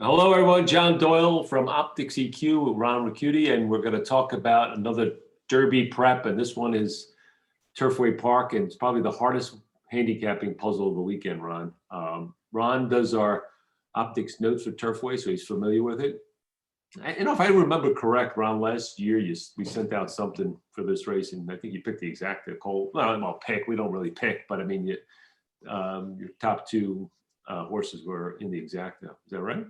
Hello, everyone. John Doyle from Optics EQ, Ron Riccuti, and we're going to talk about another Derby prep. And this one is Turfway Park, and it's probably the hardest handicapping puzzle of the weekend, Ron. Ron does our optics notes for Turfway, so he's familiar with it. If I remember correct, Ron, last year we sent out something for this race, and I think you picked the exact Cole. Well, pick. We don't really pick, but I mean, your top two horses were in the exacta. Is that right?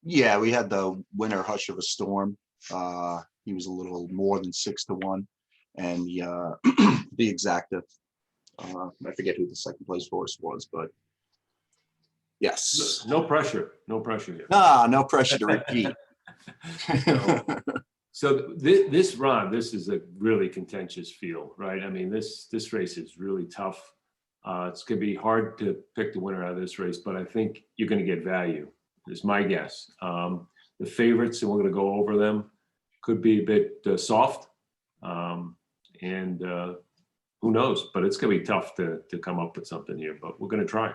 Yeah, we had the winner Hush of a Storm. He was a little more than 6-1, and the exacta. I forget who the second place horse was, but yes. No pressure. No pressure here. No pressure to repeat. So this Ron, this is a really contentious field, right? I mean, this race is really tough. It's going to be hard to pick the winner out of this race, but I think you're going to get value, is my guess. The favorites, and we're going to go over them, could be a bit soft, and who knows? But it's going to be tough to come up with something here, but we're going to try.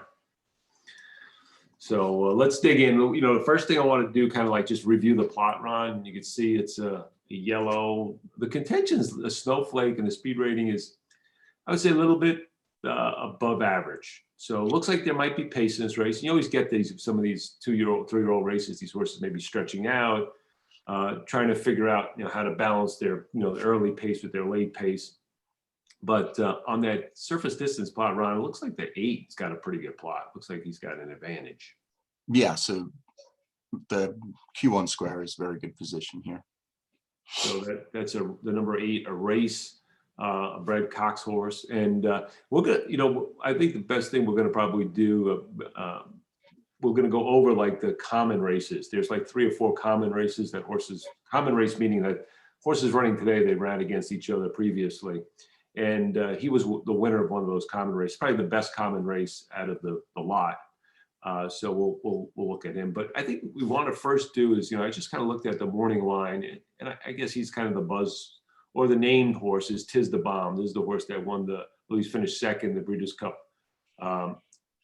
So let's dig in. You know, the first thing I want to do, kind of like just review the plot, Ron. You can see it's a yellow. The contention's a snowflake, and the speed rating is, I would say, a little bit above average. So it looks like there might be pace in this race. You always get some of these 2-year-old, 3-year-old races. These horses may be stretching out, trying to figure out how to balance their the early pace with their late pace. But on that surface distance plot, Ron, it looks like the 8's got a pretty good plot. Looks like he's got an advantage. Yeah, so the Q1 square is very good position here. So that's the number 8, a race, a bred Cox horse, and we're gonna, I think the best thing we're gonna probably do, we're gonna go over like the common races. There's like 3 or 4 common races that common race meaning that horses running today, they ran against each other previously. And he was the winner of one of those common races, probably the best common race out of the lot. So we'll look at him. But I think what we want to first do is, I just kind of looked at the morning line, and I guess he's kind of the buzz, or the named horse is Tis the Bomb. This is the horse that won he's finished second, the Breeders' Cup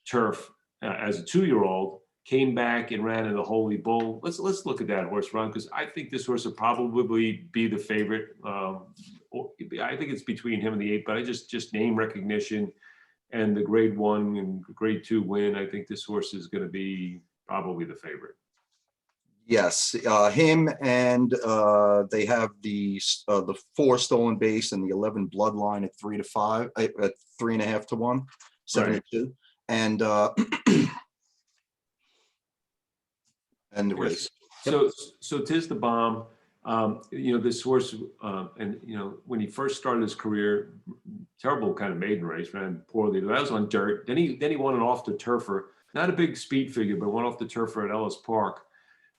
Turf as a 2-year-old, came back and ran in the Holy Bull. Let's look at that horse, Ron, because I think this horse will probably be the favorite. I think it's between him and the 8, but I just name recognition and the grade 1 and grade 2 win. I think this horse is going to be probably the favorite. Yes, him, and they have the 4 Stolen Base and the 11 Bloodline at 3-5, at 3.5 to 1, 72, right. And and the race. So Tis the Bomb. This horse, and when he first started his career, terrible kind of maiden race, ran poorly. That was on dirt. Then he won it off the turfer. Not a big speed figure, but went off the turfer at Ellis Park.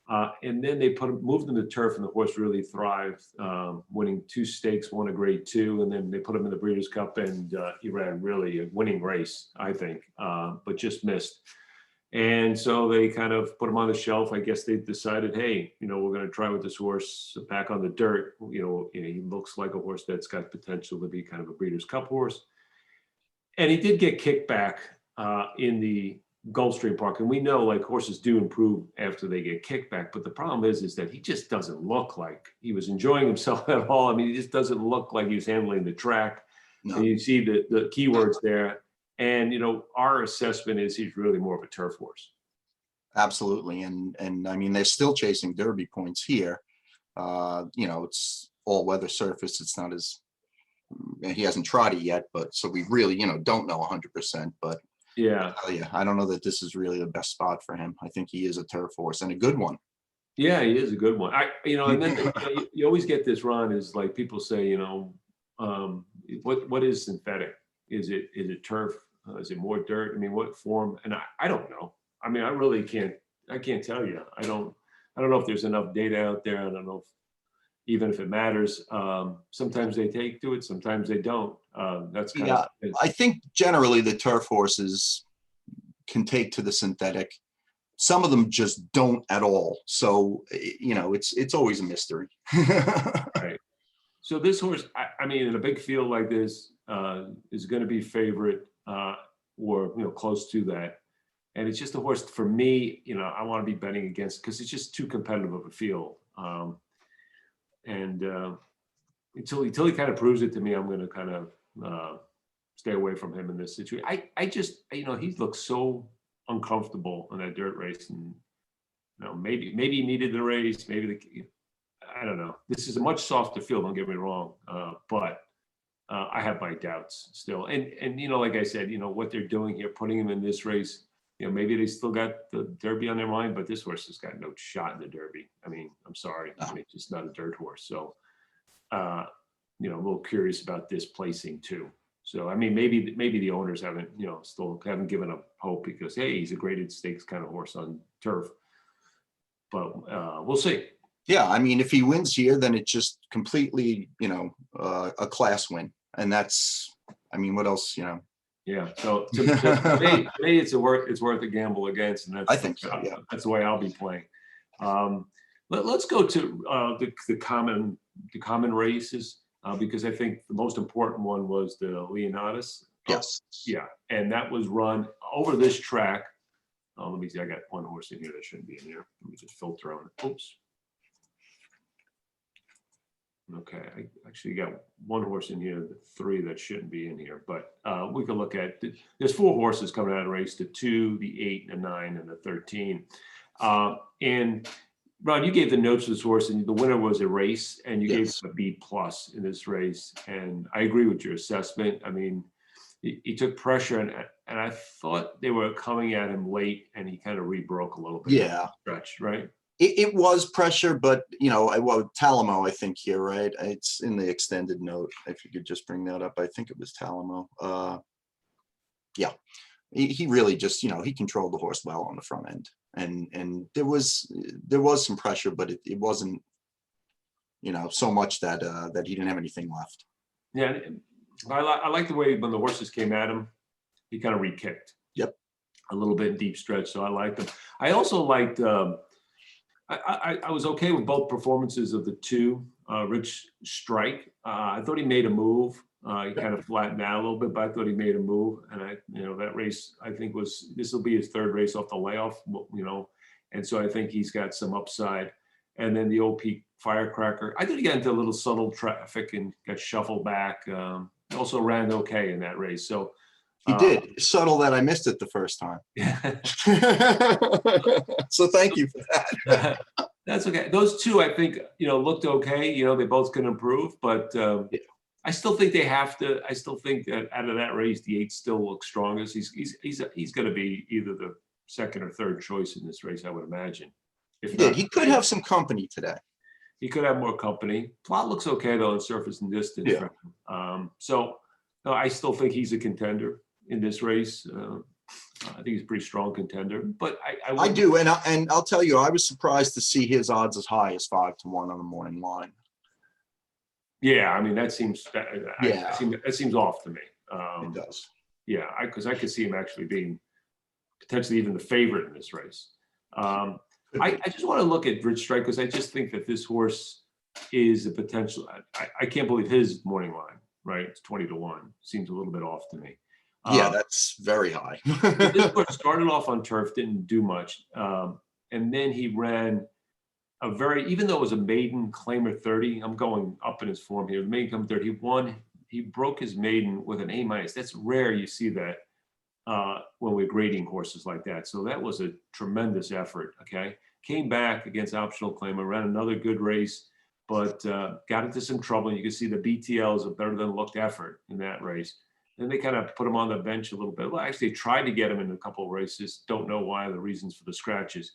And then they moved him to turf, and the horse really thrived, winning 2 stakes, won a grade 2, and then they put him in the Breeders' Cup, and he ran really a winning race, I think, but just missed. And so they kind of put him on the shelf. I guess they decided, hey, we're going to try with this horse back on the dirt. He looks like a horse that's got potential to be kind of a Breeders' Cup horse. And he did get kicked back in the Gulfstream Park. And we know like horses do improve after they get kicked back. But the problem is that he just doesn't look like he was enjoying himself at all. I mean, he just doesn't look like he was handling the track. No. And you see the keywords there. And, our assessment is he's really more of a turf horse. Absolutely. And I mean, they're still chasing Derby points here. It's all weather surface. It's not he hasn't tried it yet, but so we really, don't know 100%, but yeah, I don't know that this is really the best spot for him. I think he is a turf horse, and a good one. Yeah, he is a good one. And then you always get this, Ron, is like people say, what is synthetic? Is it turf? Is it more dirt? I mean, what form? And I don't know. I mean, I can't tell you. I don't know if there's enough data out there. I don't know even if it matters. Sometimes they take to it, sometimes they don't. That's kind of. I think generally the turf horses can take to the synthetic. Some of them just don't at all. So, it's always a mystery. Right. So this horse, I mean, in a big field like this, is going to be favorite, or close to that. And it's just a horse for me, I want to be betting against because it's just too competitive of a field. And until he kind of proves it to me, I'm going to kind of stay away from him in this situation. I just, he looks so uncomfortable in that dirt race, and maybe he needed the race. Maybe I don't know. This is a much softer field. Don't get me wrong, but I have my doubts still. And like I said, what they're doing here, putting him in this race. Maybe they still got the Derby on their mind, but this horse has got no shot in the Derby. I mean, I'm sorry, it's just not a dirt horse. So, a little curious about this placing too. So, I mean, maybe the owners haven't, still haven't given up hope because, hey, he's a graded stakes kind of horse on turf. But we'll see. Yeah, I mean, if he wins here, then it's just completely, a class win, and that's, I mean, what else, Yeah. So to me, it's worth a gamble against, and I think so. Yeah, that's the way I'll be playing. Let's go to the common races because I think the most important one was the Leonidas. Yes. Yeah, and that was run over this track. Let me see. I got one horse in here that shouldn't be in here. Let me just filter on it. Oops. Okay, I actually got one horse in here, three that shouldn't be in here, but we can look at, there's 4 horses coming out of the race, the 2, the 8, the 9, and the 13. And Ron, you gave the notes for this horse, and the winner was a race, and you gave him a B+ in this race, and I agree with your assessment. I mean, he took pressure, and I thought they were coming at him late, and he kind of rebroke a little bit. Yeah. Stretch, right? It was pressure, but Talamo, I think here, right? It's in the extended note. If you could just bring that up, I think it was Talamo. Yeah, he really just, he controlled the horse well on the front end, and there was some pressure, but it wasn't, so much that he didn't have anything left. Yeah, I like the way when the horses came at him, he kind of re-kicked. Yep. A little bit in deep stretch, so I liked him. I also liked. I was okay with both performances of the 2. Rich Strike. I thought he made a move. He kind of flattened out a little bit, but I thought he made a move. And that race, I think this will be his 3rd race off the layoff, and so I think he's got some upside. And then the OP Firecracker, I thought he got into a little subtle traffic and got shuffled back. Also ran okay in that race. So he did. Subtle that I missed it the first time. So thank you for that. That's okay. Those 2, I think, looked okay. They both can improve, but I still think they have to. I still think that out of that race, the 8 still looks strongest. He's going to be either the 2nd or 3rd choice in this race, I would imagine. He could have some company today. He could have more company. Plot looks okay though in surface and distance. Yeah. So no, I still think he's a contender in this race. I think he's a pretty strong contender, but I do, and I'll tell you, I was surprised to see his odds as high as 5-1 on the morning line. Yeah, I mean that seems that seems off to me. It does. Yeah, because I could see him actually being potentially even the favorite in this race. I just want to look at Rich Strike because I just think that this horse is a potential. I can't believe his morning line, right? It's 20-1. Seems a little bit off to me. Yeah, that's very high. This horse started off on turf, didn't do much. And then he ran even though it was a maiden claimer 30, I'm going up in his form here. The maiden claimer 30, he broke his maiden with an A-. That's rare you see that when we're grading horses like that. So that was a tremendous effort, okay? Came back against optional claimer, ran another good race, but got into some trouble. You can see the BTL is a better than looked effort in that race. Then they kind of put him on the bench a little bit. Well, actually tried to get him in a couple of races. Don't know why, the reasons for the scratches.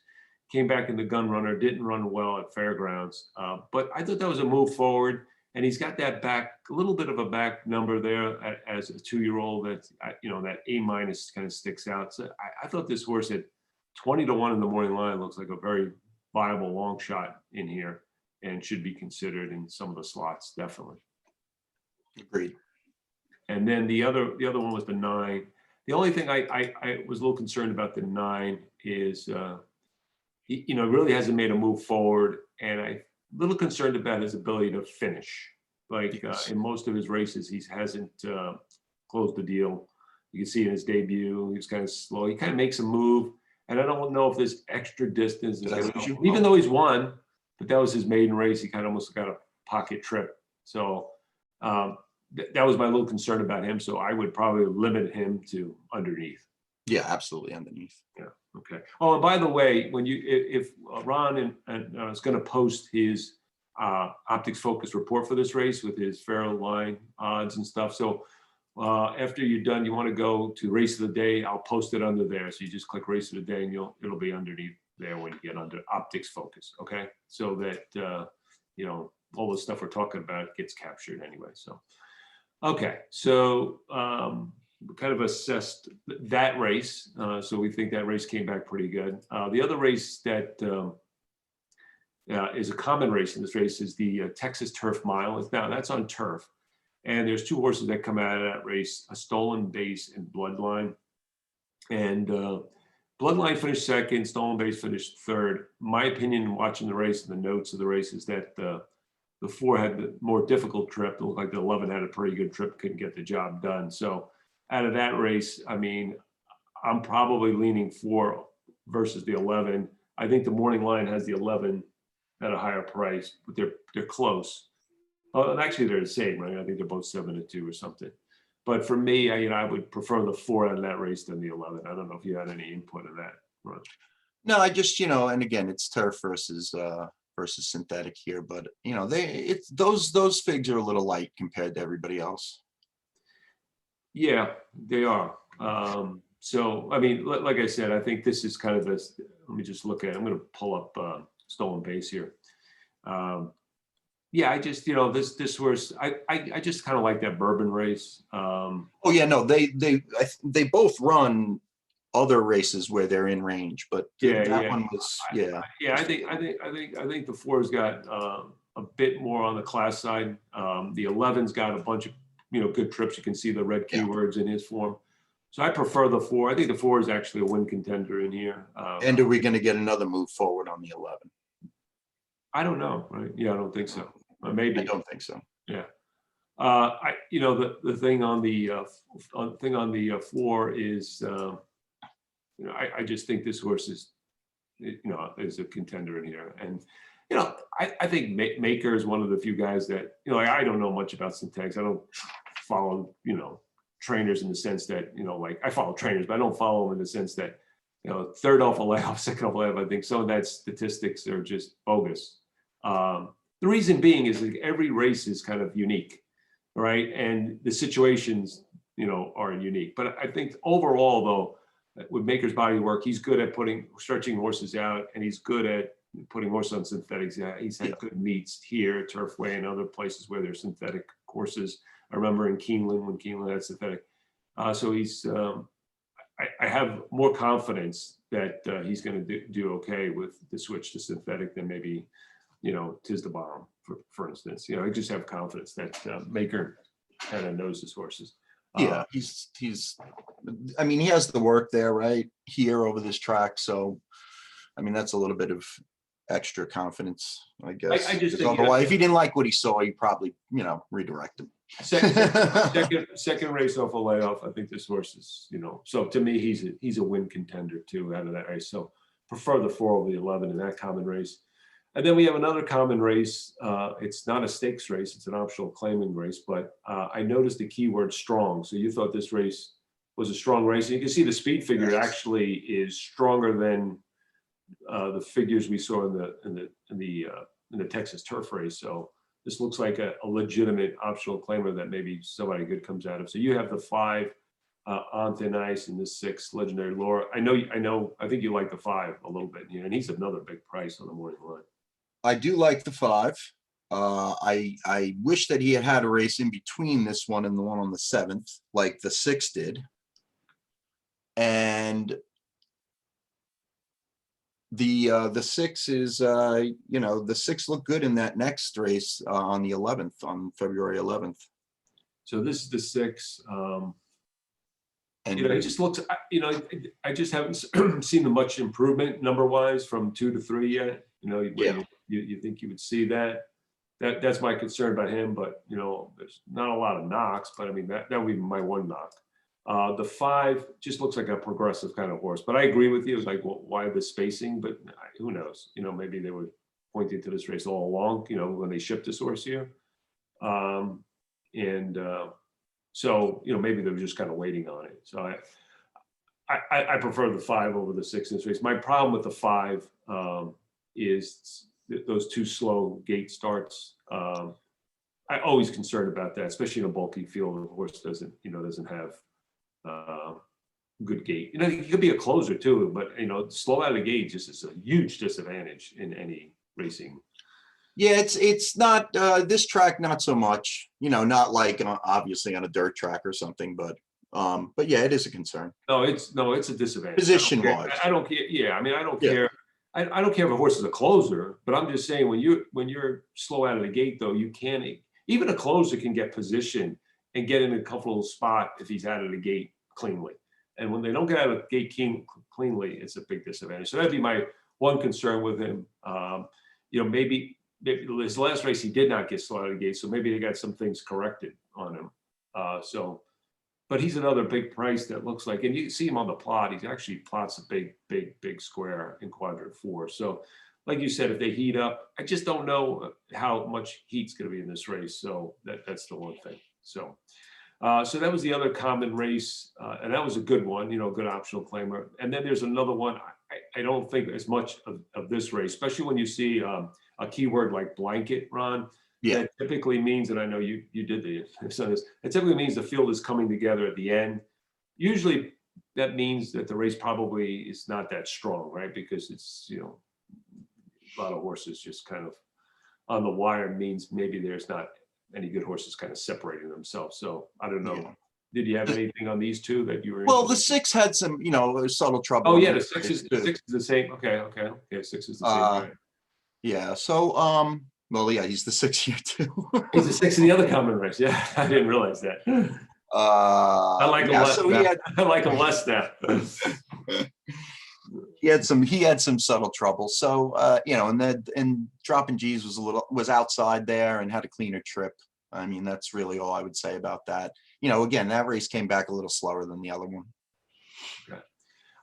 Came back in the gun runner, didn't run well at Fairgrounds. But I thought that was a move forward. And he's got that back, a little bit of a back number there as a 2-year-old that, that A- kind of sticks out. So I thought this horse at 20-1 in the morning line looks like a very viable long shot in here and should be considered in some of the slots, definitely. Agreed. And then the other one was the 9. The only thing I was a little concerned about the 9 is, he really hasn't made a move forward, and I'm a little concerned about his ability to finish. Like in most of his races, he hasn't closed the deal. You can see in his debut, he was kind of slow. He kind of makes a move, And I don't know if this extra distance is Did I gonna lose help, you? even though he's won, but that was his maiden race. He kind of almost got a pocket trip. So that was my little concern about him. So I would probably limit him to underneath. Yeah, absolutely underneath. Yeah. Okay. Oh, and by the way, when if Ron is going to post his optics focus report for this race with his Farrell line odds and stuff. So after you're done, you want to go to race of the day. I'll post it under there. So you just click race of the day, and it'll be underneath there when you get under optics focus. Okay. So that you know, all the stuff we're talking about gets captured anyway. So okay. So we kind of assessed that race. So we think that race came back pretty good. The other race that is a common race in this race is the Texas Turf Mile. Now that's on turf. And there's two horses that come out of that race, a Stolen Base and Bloodline. And Bloodline finished second, Stolen Base finished third. My opinion, watching the race and the notes of the race, is that the 4 had the more difficult trip. It looked like the 11 had a pretty good trip, couldn't get the job done. So out of that race, I mean, I'm probably leaning 4 versus the 11. I think the morning line has the 11 at a higher price, but they're close. Oh, and actually they're the same, right? I think they're both 7-2 or something. But for me, I would prefer the 4 out of that race than the 11. I don't know if you had any input in that, Ron. No, I just, and again, it's turf versus synthetic here, but those figs are a little light compared to everybody else. Yeah, they are. So, I mean, like I said, I think this is kind of this. Let me just look at it. I'm going to pull up Stolen Base here. Yeah, I just, this was, I just kind of like that Bourbon race. Oh yeah, no, they both run other races where they're in range, but that one was, yeah. I think the 4's got a bit more on the class side. The 11's got a bunch of, good trips. You can see the red keywords in his form. So I prefer the 4. I think the 4 is actually a win contender in here. And are we going to get another move forward on the 11? I don't know, right? Yeah, I don't think so. Maybe. I don't think so. Yeah. The thing on the 4 is, I just think this horse is, is a contender in here. And, I think Maker is one of the few guys that, I don't know much about synthetics. I don't follow, trainers in the sense that, like I follow trainers, but I don't follow them in the sense that, third off a layoff, second off a layoff. I think some of that statistics are just bogus. The reason being is that every race is kind of unique, right? And the situations, are unique. But I think overall, though, with Maker's body work, he's good at stretching horses out, and he's good at putting horses on synthetics. Yeah, he's had good meets here, Turfway, and other places where there's synthetic courses. I remember in Keeneland when Keeneland had synthetic. So he's, I have more confidence that he's going to do okay with the switch to synthetic than maybe, Tis the Bomb, for instance. I just have confidence that Maker kind of knows his horses. Yeah, I mean, he has the work there, right? Here over this track. So, I mean, that's a little bit of extra confidence, I guess. I just think, otherwise, if he didn't like what he saw, he probably, redirect him. Second race off a layoff. I think this horse is, so to me, he's a win contender too out of that race. So prefer the 4 over the 11 in that common race. And then we have another common race. It's not a stakes race. It's an optional claiming race, but I noticed the keyword strong. So you thought this race was a strong race. And you can see the speed figure actually is stronger than the figures we saw in the Texas turf race. So this looks like a legitimate optional claimer that maybe somebody good comes out of. So you have the 5 on thin ice and the 6 Legendary Laura. I think you like the 5 a little bit, and he's another big price on the morning line. I do like the 5. I wish that he had a race in between this one and the one on the 7th, like the 6 did. And the 6 is, the 6 looked good in that next race on the 11th, on February 11th. So this is the 6. And it just looks, I just haven't seen the much improvement number wise from 2 to 3 yet. You think you would see that. That's my concern about him. But there's not a lot of knocks. But I mean that would be my one knock. The 5 just looks like a progressive kind of horse, but I agree with you. It's like, well, why the spacing? But who knows? Maybe they were pointing to this race all along, when they shipped this horse here. And so, maybe they were just kind of waiting on it. So I prefer the 5 over the 6 in this race. My problem with the 5 is those 2 slow gate starts. I always concerned about that, especially in a bulky field. The horse doesn't have good gate. He could be a closer too, but slow out of the gate just is a huge disadvantage in any racing. Yeah, it's not this track, not so much. Not like obviously on a dirt track or something, but yeah, it is a concern. No, it's a disadvantage. Position-wise. I don't care. Yeah, I mean, I don't Yeah. care. I don't care if a horse is a closer, but I'm just saying when you're slow out of the gate, though, you can even a closer can get position and get in a comfortable spot if he's out of the gate cleanly. And when they don't get out of the gate cleanly, it's a big disadvantage. So that'd be my one concern with him. Maybe his last race he did not get slow out of the gate, so maybe they got some things corrected on him. But he's another big price that looks like, and you see him on the plot. He actually plots a big square in quadrant 4. So, like you said, if they heat up, I just don't know how much heat's going to be in this race. So that's the one thing. So that was the other common race, and that was a good one. Good optional claimer. And then there's another one. I don't think as much of this race, especially when you see a keyword like blanket, Ron. Yeah. That typically means, and I know you did this, it typically means the field is coming together at the end. Usually that means that the race probably is not that strong, right? Because it's, a lot of horses just kind of on the wire means maybe there's not any good horses kind of separating themselves. So I don't know. Yeah. Did you have anything on these 2 that you were? Well, the 6 had some, subtle trouble. Oh yeah, the 6 is the same. Okay. 6 is the same. Right. Yeah. So, well, yeah, he's the 6 here too. He's the 6 in the other common race. Yeah, I didn't realize that. I like him less. So I like him less now. He had some subtle trouble. So, and Dropping G's was outside there and had a cleaner trip. I mean, that's really all I would say about that. Again, that race came back a little slower than the other one. Okay.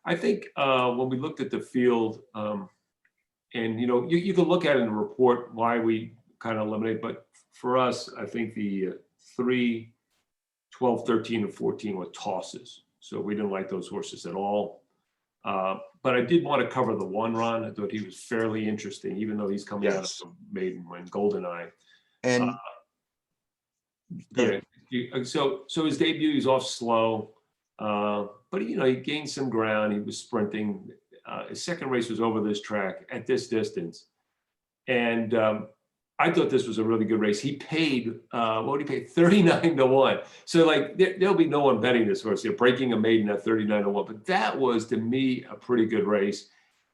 I think when we looked at the field, and you can look at it in the report why we kind of eliminate, but for us, I think the 3, 12, 13, and 14 were tosses. So we didn't like those horses at all. But I did want to cover the 1, Ron. I thought he was fairly interesting, even though he's coming out of the maiden win, Goldeneye. And yeah, so his debut, he's off slow, but he gained some ground. He was sprinting. His second race was over this track at this distance, and I thought this was a really good race. He paid what did he pay? 39-1. So like there'll be no one betting this horse. They're breaking a maiden at 39-1, but that was to me a pretty good race.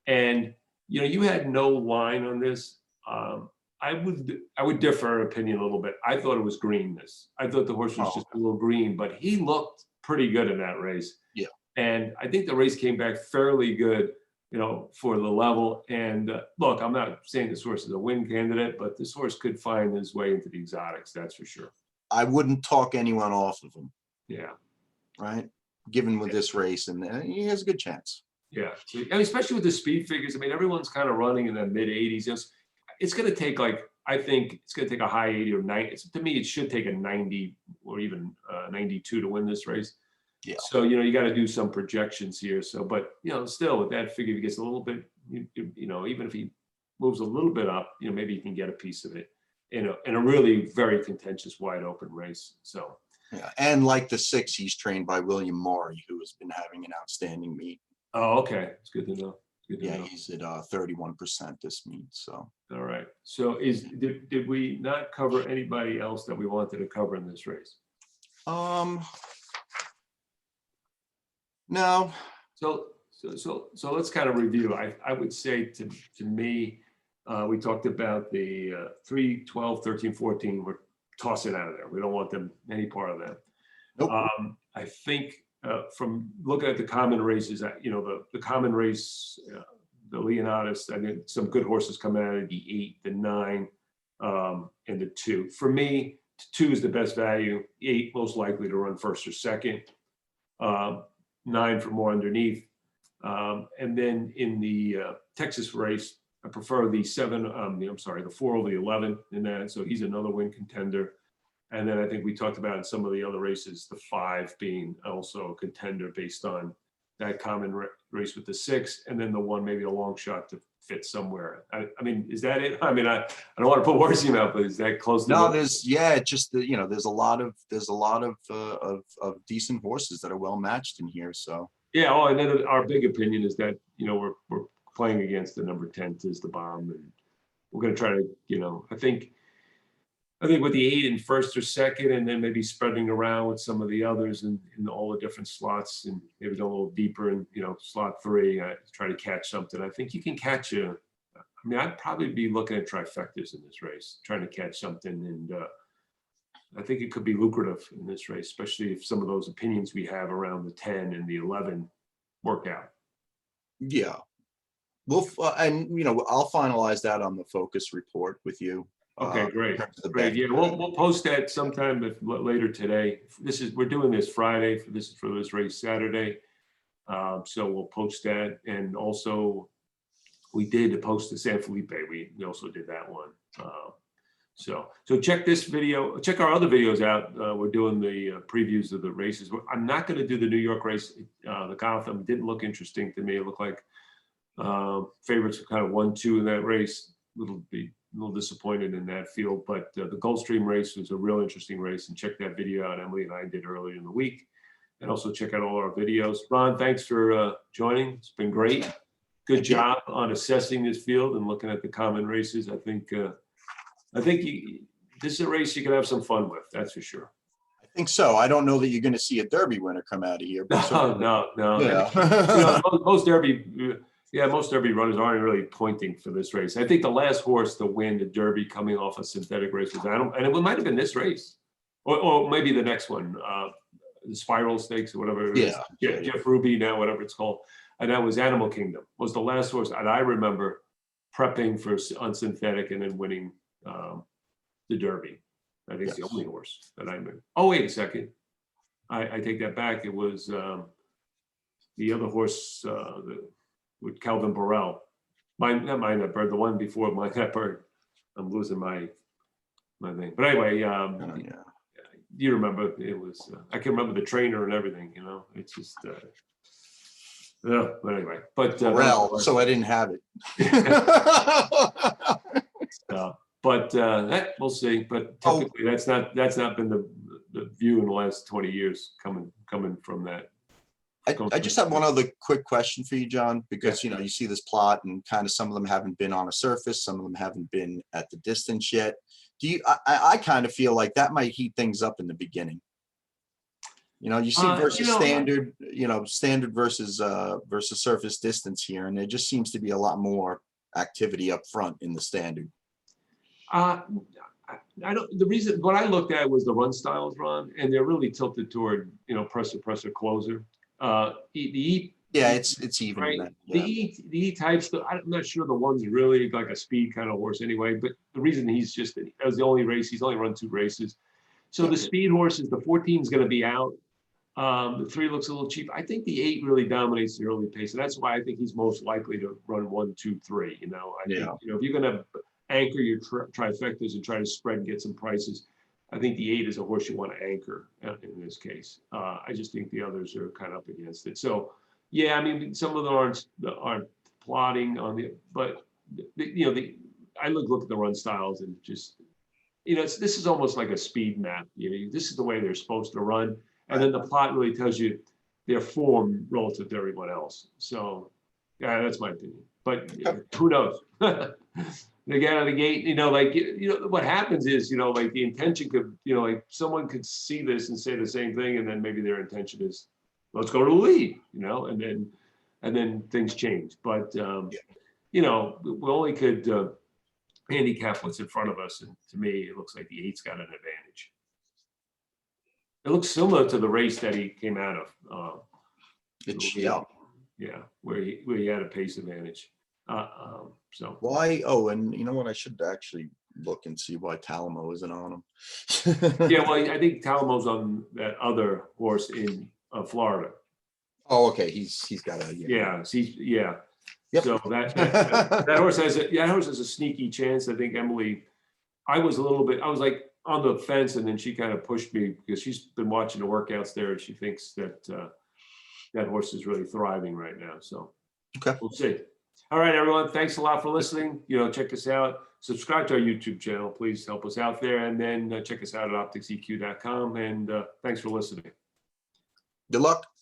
And you had no line on this. I would differ opinion a little bit. I thought it was greenness. I thought the horse was just a little green, but he looked pretty good in that race. Yeah. And I think the race came back fairly good, for the level. And look, I'm not saying this horse is a win candidate, but this horse could find his way into the exotics. That's for sure. I wouldn't talk anyone off of him. Yeah. Right. Given with this race, and he has a good chance. Yeah. And especially with the speed figures. I mean, everyone's kind of running in the mid 80s. It's going to take I think it's going to take a high 80 or 90. To me, it should take a 90 or even 92 to win this race. Yeah. So, you got to do some projections here. So, but, still with that figure, if he gets a little bit, even if he moves a little bit up, maybe he can get a piece of it in a really very contentious wide open race. So, yeah. And like the 6, he's trained by William Maury, who has been having an outstanding meet. Oh, okay. It's good to know. Yeah, he's at 31% this meet. So all right. So did we not cover anybody else that we wanted to cover in this race? No. So let's kind of review. I would say to me, we talked about the 3, 12, 13, 14. We're tossing out of there. We don't want them any part of that. Nope. I think from looking at the common races, the common race, the Leonatus, I think some good horses come out of the 8, the 9, and the 2. For me, 2 is the best value. 8 most likely to run first or second. 9 for more underneath. And then in the Texas race, I prefer the 7, I'm sorry, the 4 over the 11 in that. So he's another win contender. And then I think we talked about in some of the other races, the 5 being also a contender based on that common race with the 6, and then the 1, maybe a long shot to fit somewhere. I mean, is that it? I mean, I don't want to put words in your mouth, but is that close to? No, there's, yeah, just you know, there's a lot of decent horses that are well matched in here. So yeah. Oh, and then our big opinion is that, you know, we're playing against the number 10 is the bomb, and we're going to try to, you know, I think with the 8 in first or second, and then maybe spreading around with some of the others in all the different slots, and maybe go a little deeper in, you know, slot 3, try to catch something. I think you can catch I mean, I'd probably be looking at trifectas in this race, trying to catch something. And I think it could be lucrative in this race, especially if some of those opinions we have around the 10 and the 11 work out. yeah, we'll and you know, I'll finalize that on the focus report with you. Okay, great. Great. Yeah, we'll post that sometime later today. We're doing this Friday for this race Saturday. So we'll post that. And also we did post the San Felipe. We also did that one. So check this video, check our other videos out. We're doing the previews of the races. I'm not going to do the New York race. The Gotham didn't look interesting to me. It looked like favorites were kind of 1-2 in that race. Be a little disappointed in that field, but the Gulfstream race was a real interesting race, and check that video out Emily and I did earlier in the week. And also check out all our videos. Ron, thanks for joining. It's been great. Good job on assessing this field and looking at the common races. I think this is a race you can have some fun with. That's for sure. I think so. I don't know that you're going to see a Derby winner come out of here. But no. Yeah. You know, most Derby runners aren't really pointing for this race. I think the last horse to win the Derby coming off a synthetic race was and it might have been this race, or maybe the next one, the Spiral Stakes or whatever it is. Yeah. Jeff Ruby now, whatever it's called, and that was Animal Kingdom. Was the last horse, and I remember prepping for on synthetic and then winning the Derby. I think it's the only horse that I remember. Oh, wait a second. I take that back. It was the other horse with Calvin Burrell. Not Mind That Bird, the one before Mind That Bird. I'm losing my thing. But anyway, you remember it was, I can remember the trainer and everything, you know, it's just, but anyway. But Burrell, so I didn't have it. But we'll see. But typically that's not been the view in the last 20 years coming from that. I just have one other quick question for you, John, because you know, you see this plot and kind of some of them haven't been on a surface, some of them haven't been at the distance yet. I kind of feel like that might heat things up in the beginning. You know, you see versus standard, you know, standard versus surface distance here, and there just seems to be a lot more activity up front in the standard. I don't. The reason what I looked at was the run styles, Ron, and they're really tilted toward, you know, presser, closer. It's even. Right. That, yeah. The E types. I'm not sure the one's really like a speed kind of horse anyway. But the reason that was the only race. He's only run 2 races. So the speed horses, the 14 is going to be out. The 3 looks a little cheap. I think the 8 really dominates the early pace, and that's why I think he's most likely to run 1, 2, 3. You know, I think, you know, if you're going to anchor your trifectas and try to spread and get some prices, I think the 8 is a horse you want to anchor in this case. I just think the others are kind of up against it. So, yeah, I mean, some of them aren't plotting on but you know, I look at the run styles and just, you know, this is almost like a speed map. You know, this is the way they're supposed to run, and then the plot really tells you their form relative to everyone else. So, yeah, that's my opinion. But who knows? They get out of the gate, you know, like, you know, what happens is, you know, like the intention could, you know, like someone could see this and say the same thing, and then maybe their intention is, let's go to the lead, you know, and then things change. But, you know, we only could handicap what's in front of us. And to me, it looks like the 8's got an advantage. It looks similar to the race that he came out of. Where he had a pace advantage. So why? Oh, and you know what? I should actually look and see why Talamo isn't on him. Yeah, well, I think Talamo's on that other horse in Florida. Oh, okay, he's got a, Yeah, see, yeah. Yep. So that horse has a sneaky chance. I think Emily, I was like on the fence, and then she kind of pushed me because she's been watching the workouts there, and she thinks that that horse is really thriving right now. So Okay. we'll see. All right, everyone. Thanks a lot for listening. Check us out. Subscribe to our YouTube channel. Please help us out there. And then check us out at opticseq.com. And thanks for listening. Good luck.